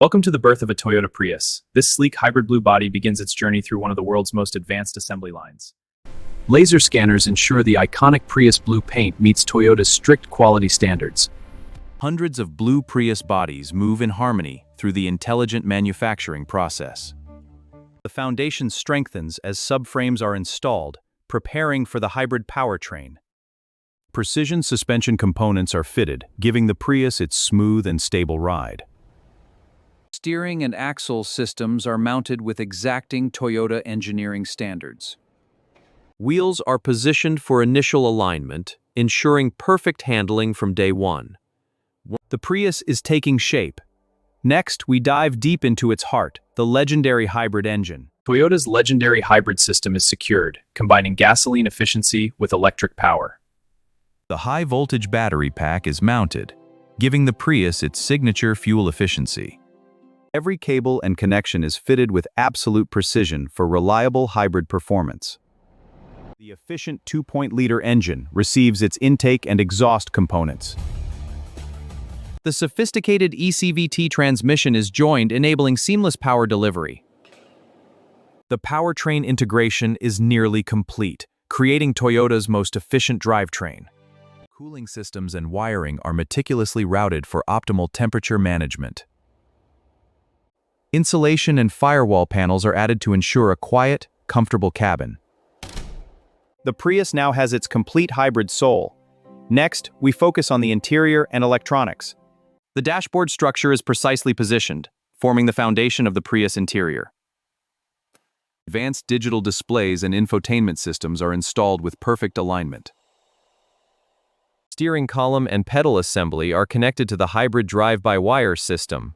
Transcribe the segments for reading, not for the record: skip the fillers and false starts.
Welcome to the birth of a Toyota Prius. This sleek hybrid blue body begins its journey through one of the world's most advanced assembly lines. Laser scanners ensure the iconic Prius blue paint meets Toyota's strict quality standards. Hundreds of blue Prius bodies move in harmony through the intelligent manufacturing process. The foundation strengthens as subframes are installed, preparing for the hybrid powertrain. Precision suspension components are fitted, giving the Prius its smooth and stable ride. Steering and axle systems are mounted with exacting Toyota engineering standards. Wheels are positioned for initial alignment, ensuring perfect handling from day one. The Prius is taking shape. Next, we dive deep into its heart, the legendary hybrid engine. Toyota's legendary hybrid system is secured, combining gasoline efficiency with electric power. The high-voltage battery pack is mounted, giving the Prius its signature fuel efficiency. Every cable and connection is fitted with absolute precision for reliable hybrid performance. The efficient 2.0-liter engine receives its intake and exhaust components. The sophisticated ECVT transmission is joined, enabling seamless power delivery. The powertrain integration is nearly complete, creating Toyota's most efficient drivetrain. Cooling systems and wiring are meticulously routed for optimal temperature management. Insulation and firewall panels are added to ensure a quiet, comfortable cabin. The Prius now has its complete hybrid soul. Next, we focus on the interior and electronics. The dashboard structure is precisely positioned, forming the foundation of the Prius interior. Advanced digital displays and infotainment systems are installed with perfect alignment. Steering column and pedal assembly are connected to the hybrid drive-by-wire system.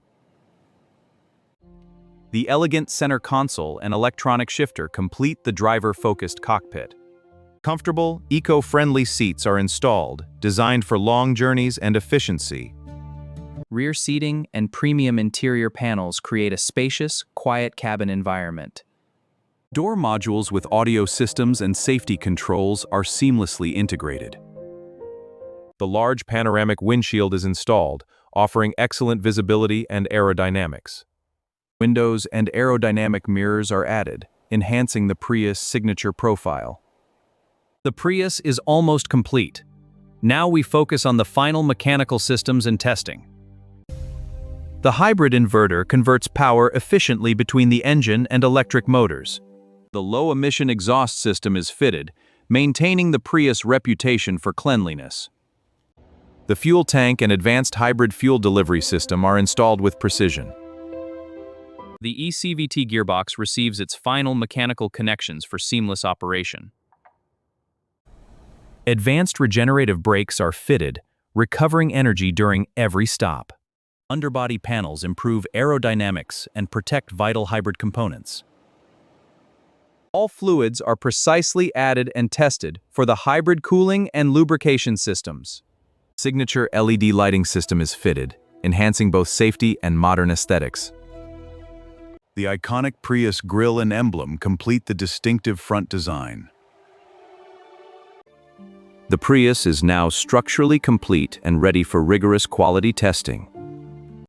The elegant center console and electronic shifter complete the driver-focused cockpit. Comfortable, eco-friendly seats are installed, designed for long journeys and efficiency. Rear seating and premium interior panels create a spacious, quiet cabin environment. Door modules with audio systems and safety controls are seamlessly integrated. The large panoramic windshield is installed, offering excellent visibility and aerodynamics. Windows and aerodynamic mirrors are added, enhancing the Prius signature profile. The Prius is almost complete. Now we focus on the final mechanical systems and testing. The hybrid inverter converts power efficiently between the engine and electric motors. The low-emission exhaust system is fitted, maintaining the Prius' reputation for cleanliness. The fuel tank and advanced hybrid fuel delivery system are installed with precision. The ECVT gearbox receives its final mechanical connections for seamless operation. Advanced regenerative brakes are fitted, recovering energy during every stop. Underbody panels improve aerodynamics and protect vital hybrid components. All fluids are precisely added and tested for the hybrid cooling and lubrication systems. Signature LED lighting system is fitted, enhancing both safety and modern aesthetics. The iconic Prius grille and emblem complete the distinctive front design. The Prius is now structurally complete and ready for rigorous quality testing.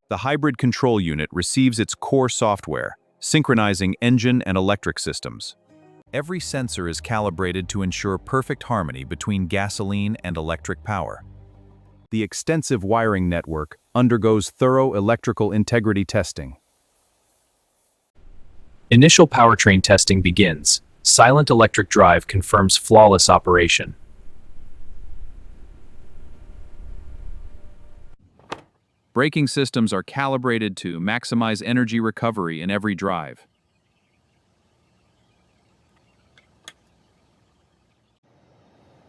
The hybrid control unit receives its core software, synchronizing engine and electric systems. Every sensor is calibrated to ensure perfect harmony between gasoline and electric power. The extensive wiring network undergoes thorough electrical integrity testing. Initial powertrain testing begins. Silent electric drive confirms flawless operation. Braking systems are calibrated to maximize energy recovery in every drive.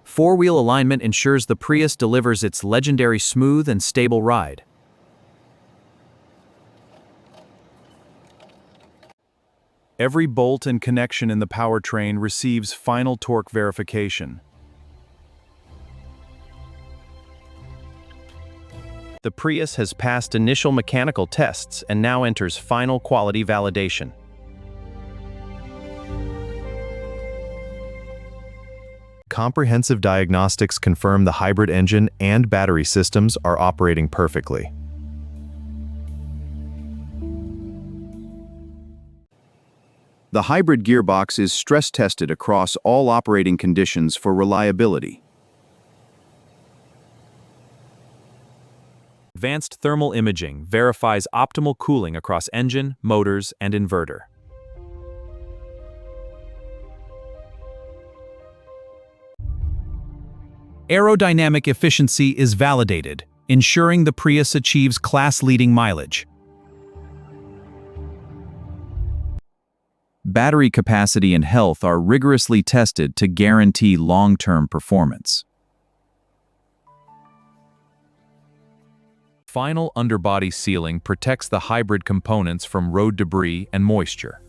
Four-wheel alignment ensures the Prius delivers its legendary smooth and stable ride. Every bolt and connection in the powertrain receives final torque verification. The Prius has passed initial mechanical tests and now enters final quality validation. Comprehensive diagnostics confirm the hybrid engine and battery systems are operating perfectly. The hybrid gearbox is stress-tested across all operating conditions for reliability. Advanced thermal imaging verifies optimal cooling across engine, motors, and inverter. Aerodynamic efficiency is validated, ensuring the Prius achieves class-leading mileage. Battery capacity and health are rigorously tested to guarantee long-term performance. Final underbody sealing protects the hybrid components from road debris and moisture.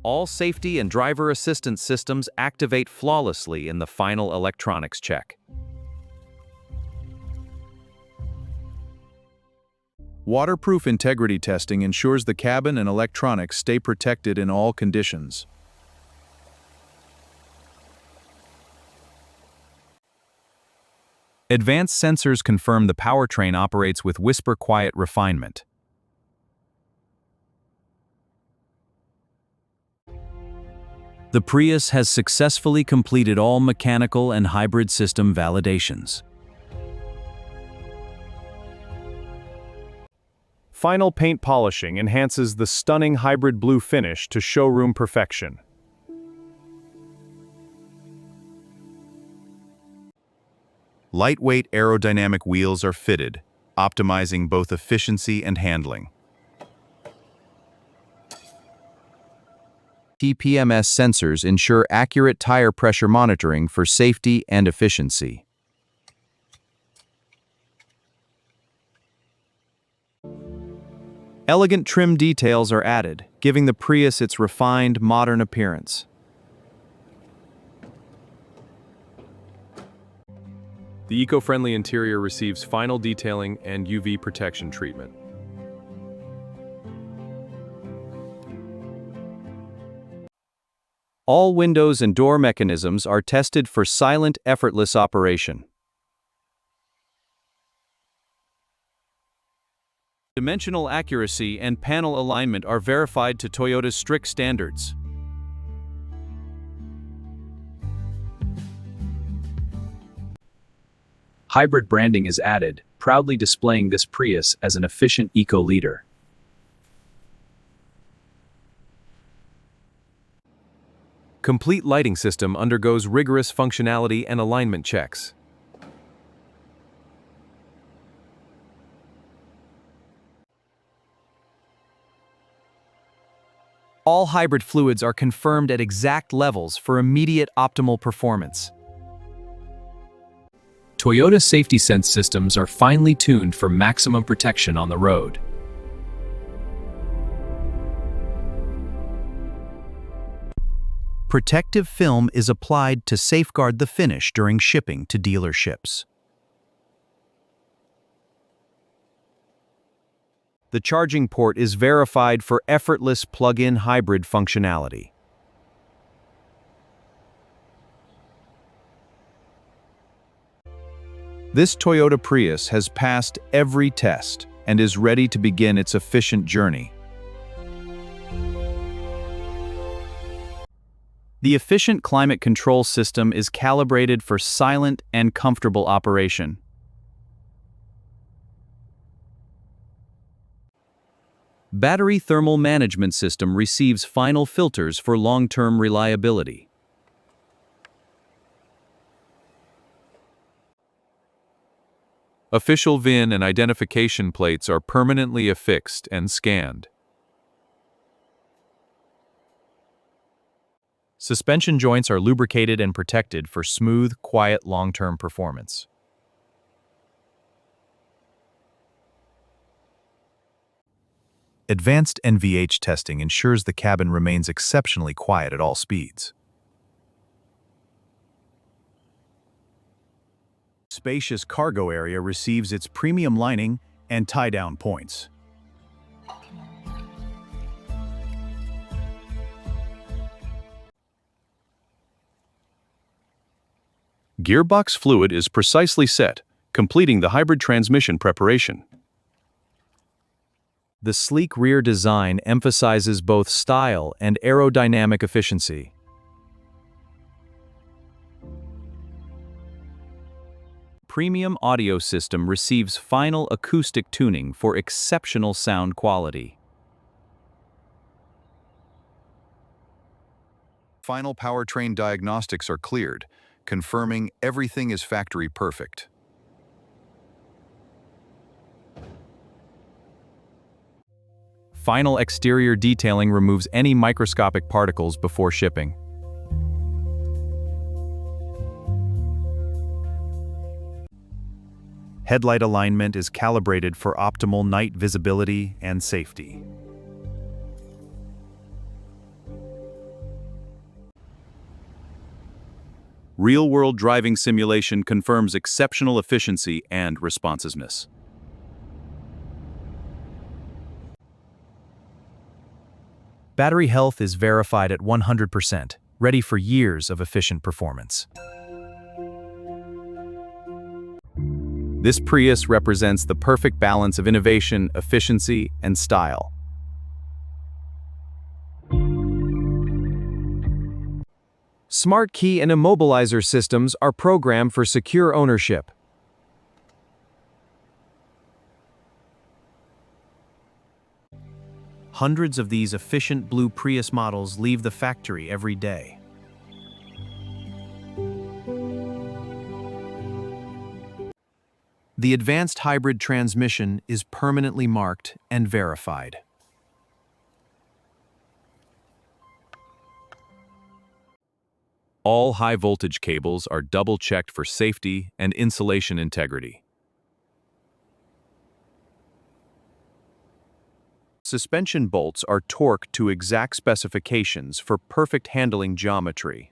All safety and driver assistance systems activate flawlessly in the final electronics check. Waterproof integrity testing ensures the cabin and electronics stay protected in all conditions. Advanced sensors confirm the powertrain operates with whisper-quiet refinement. The Prius has successfully completed all mechanical and hybrid system validations. Final paint polishing enhances the stunning hybrid blue finish to showroom perfection. Lightweight aerodynamic wheels are fitted, optimizing both efficiency and handling. TPMS sensors ensure accurate tire pressure monitoring for safety and efficiency. Elegant trim details are added, giving the Prius its refined, modern appearance. The eco-friendly interior receives final detailing and UV protection treatment. All windows and door mechanisms are tested for silent, effortless operation. Dimensional accuracy and panel alignment are verified to Toyota's strict standards. Hybrid branding is added, proudly displaying this Prius as an efficient eco-leader. Complete lighting system undergoes rigorous functionality and alignment checks. All hybrid fluids are confirmed at exact levels for immediate optimal performance. Toyota Safety Sense systems are finely tuned for maximum protection on the road. Protective film is applied to safeguard the finish during shipping to dealerships. The charging port is verified for effortless plug-in hybrid functionality. This Toyota Prius has passed every test and is ready to begin its efficient journey. The efficient climate control system is calibrated for silent and comfortable operation. Battery thermal management system receives final filters for long-term reliability. Official VIN and identification plates are permanently affixed and scanned. Suspension joints are lubricated and protected for smooth, quiet, long-term performance. Advanced NVH testing ensures the cabin remains exceptionally quiet at all speeds. Spacious cargo area receives its premium lining and tie-down points. Gearbox fluid is precisely set, completing the hybrid transmission preparation. The sleek rear design emphasizes both style and aerodynamic efficiency. Premium audio system receives final acoustic tuning for exceptional sound quality. Final powertrain diagnostics are cleared, confirming everything is factory perfect. Final exterior detailing removes any microscopic particles before shipping. Headlight alignment is calibrated for optimal night visibility and safety. Real-world driving simulation confirms exceptional efficiency and responsiveness. Battery health is verified at 100%, ready for years of efficient performance. This Prius represents the perfect balance of innovation, efficiency, and style. Smart key and immobilizer systems are programmed for secure ownership. Hundreds of these efficient blue Prius models leave the factory every day. The advanced hybrid transmission is permanently marked and verified. All high-voltage cables are double-checked for safety and insulation integrity. Suspension bolts are torqued to exact specifications for perfect handling geometry.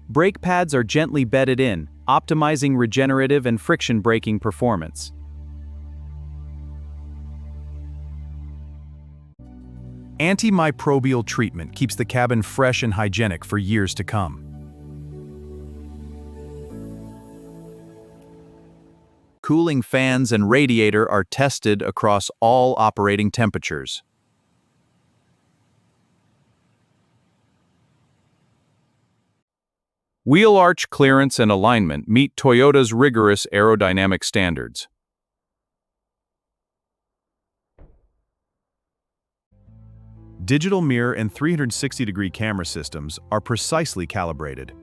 Brake pads are gently bedded in, optimizing regenerative and friction braking performance. Antimicrobial treatment keeps the cabin fresh and hygienic for years to come. Cooling fans and radiator are tested across all operating temperatures. Wheel arch clearance and alignment meet Toyota's rigorous aerodynamic standards. Digital mirror and 360-degree camera systems are precisely calibrated.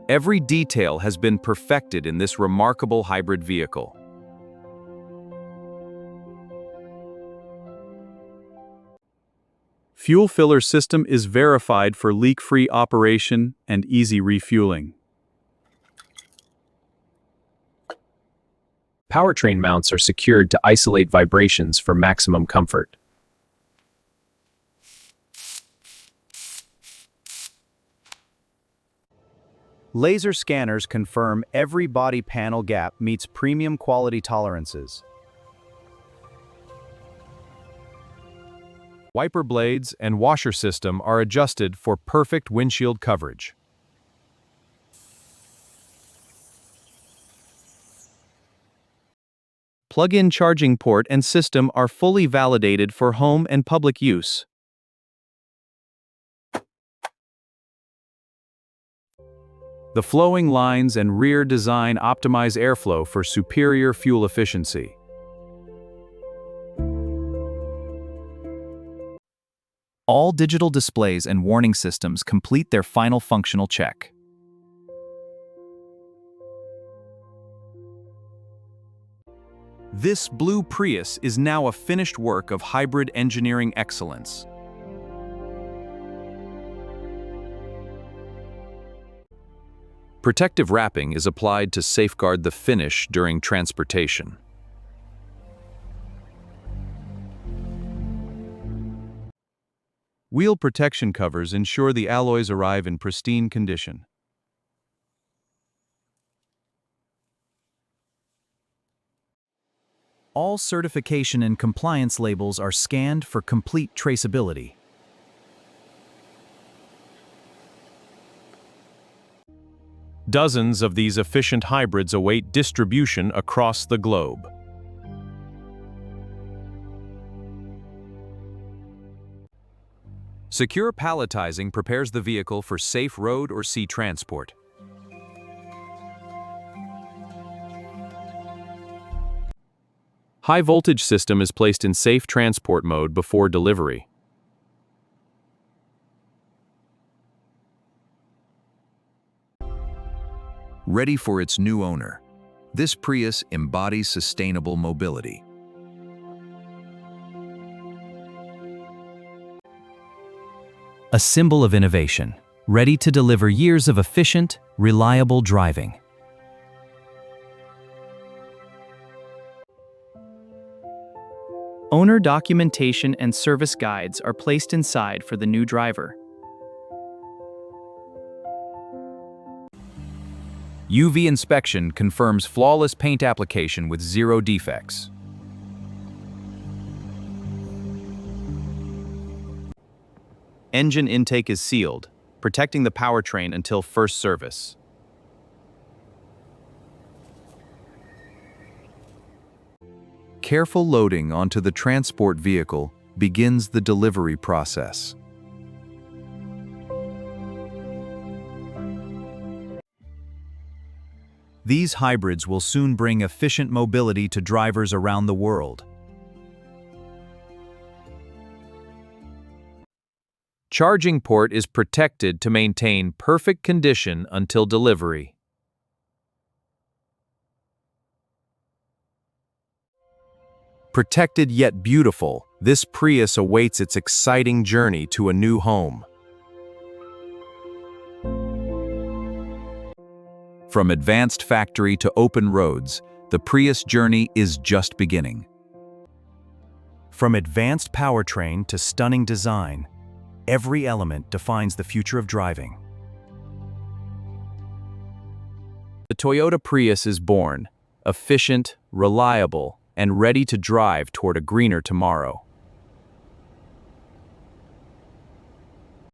Every detail has been perfected in this remarkable hybrid vehicle. Fuel filler system is verified for leak-free operation and easy refueling. Powertrain mounts are secured to isolate vibrations for maximum comfort. Laser scanners confirm every body panel gap meets premium quality tolerances. Wiper blades and washer system are adjusted for perfect windshield coverage. Plug-in charging port and system are fully validated for home and public use. The flowing lines and rear design optimize airflow for superior fuel efficiency. All digital displays and warning systems complete their final functional check. This blue Prius is now a finished work of hybrid engineering excellence. Protective wrapping is applied to safeguard the finish during transportation. Wheel protection covers ensure the alloys arrive in pristine condition. All certification and compliance labels are scanned for complete traceability. Dozens of these efficient hybrids await distribution across the globe. Secure palletizing prepares the vehicle for safe road or sea transport. High voltage system is placed in safe transport mode before delivery. Ready for its new owner. This Prius embodies sustainable mobility. A symbol of innovation, ready to deliver years of efficient, reliable driving. Owner documentation and service guides are placed inside for the new driver. UV inspection confirms flawless paint application with 0 defects. Engine intake is sealed, protecting the powertrain until first service. Careful loading onto the transport vehicle begins the delivery process. These hybrids will soon bring efficient mobility to drivers around the world. Charging port is protected to maintain perfect condition until delivery. Protected yet beautiful, this Prius awaits its exciting journey to a new home. From advanced factory to open roads, the Prius journey is just beginning. From advanced powertrain to stunning design, every element defines the future of driving. The Toyota Prius is born, efficient, reliable, and ready to drive toward a greener tomorrow.